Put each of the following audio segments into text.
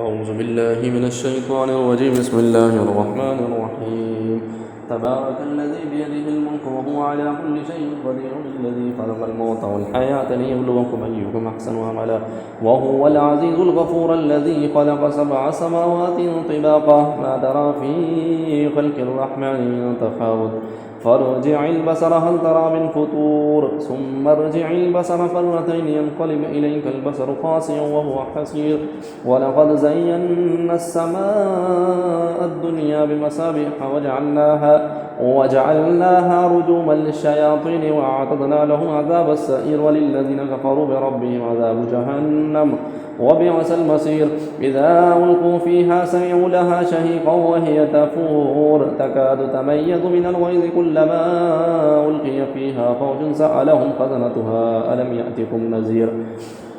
أعوذ بالله من الشيطان الرجيم. بسم الله الرحمن الرحيم. تبارك الذي بيده الملك وهو على كل شيء قدير، الذي خلق الموت والحياة ليبلوكم أيكم أحسن عملا، وهو العزيز الغفور، الذي خلق 7 سماوات طباقا، ما ترى في خلق الرحمن من تفاوت، فارجع البصر هل ترى من فطور، ثم ارجع البصر مرتين ينقلب إليك البصر خاسئا وهو حسير، ولقد زينا السماء الدنيا بمصابيح وجعلناها رجوما للشياطين، وأعتدنا لهم عذاب السعير، وللذين كفروا بربهم عذاب جهنم وبئس المصير. إذا ألقوا فيها سمعوا لها شهيقا وهي تفور، تكاد تميز من الغيظ، كلما ألقي فيها فوج سألهم خزنتها ألم يأتكم نذير،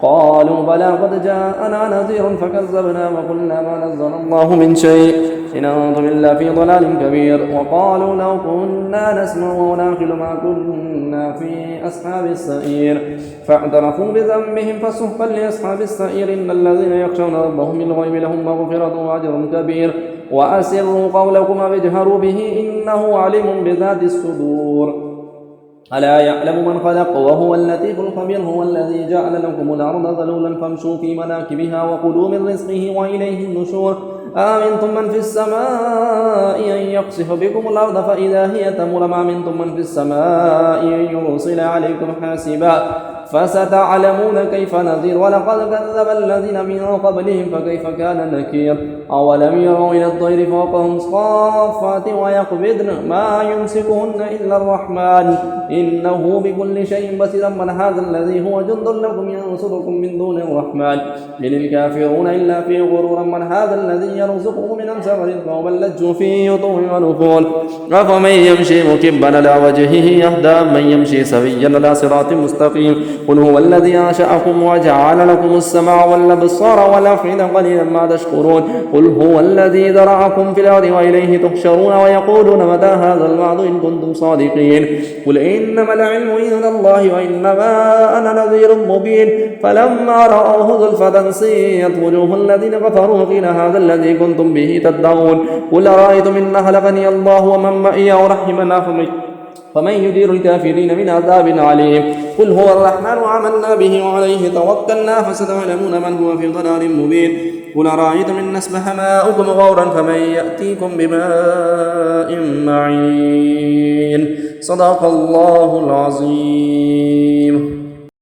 قالوا بلى قد جاءنا نذير فكذبنا وقلنا ما نزل الله من شيء إن أنتم إلا في ضلال كبير. وقالوا لو كنا نسمع ونعقل ما كنا في أصحاب السعير، فاعترفوا بذنبهم فسحقا لأصحاب السعير، إن الذين يخشون ربهم بالغيب لهم مغفرة وأجر كبير. وأسروا قولكم أو اجهروا به إنه عليم بذات الصدور. ألا يعلم من خلق وهو اللطيف الخبير. هو الذي جعل لكم الأرض ذلولا فامشوا في مناكبها وكلوا من رزقه وإليه النشور. آمنتم من في السماء أن يخسف بكم الأرض فإذا هي تمور، أم أمنتم من في السماء أن يرسل عليكم حاسبا، فستعلمون كيف نذير. ولقد كذب الذين من قبلهم فكيف كان نكير. أولم يروا إلى الطير فوقهم صافات ويقبضن ما يمسكهن إلا الرحمن إنه بكل شيء بصير. من هذا الذي هو جند لكم ينصركم من دون الرحمن إن الكافرون إلا في غرور. من هذا الذي يرزقه من أمسر رزقه بل لجوا في عتو ونفور. أفمن يمشي مكبا على وجهه يهدى من يمشي سويا على صراط مستقيم. قل هو الذي أنشأكم وجعل لكم السمع والأبصار والأفئدة قليلا ما تشكرون. قل هو الذي ذرأكم في الأرض وإليه تحشرون. ويقولون متى هذا الوعد إن كنتم صادقين. قل إنما العلم عند الله وإنما أنا نذير مبين. فلما رأوه زلفة سيئت وجوه الذين كفروا قيل هذا الذي كنتم به تدعون. قل أرأيتم إن أهلكني الله ومن معي أو رحمنا فمن يدير الكافرين من عذاب عليم. قل هو الرحمن آمنا به وعليه توكلنا فستعلمون من هو في ضلال مبين. قل أرأيتم إن أصبح ماؤكم غورا فمن يأتيكم بماء معين. صدق الله العظيم.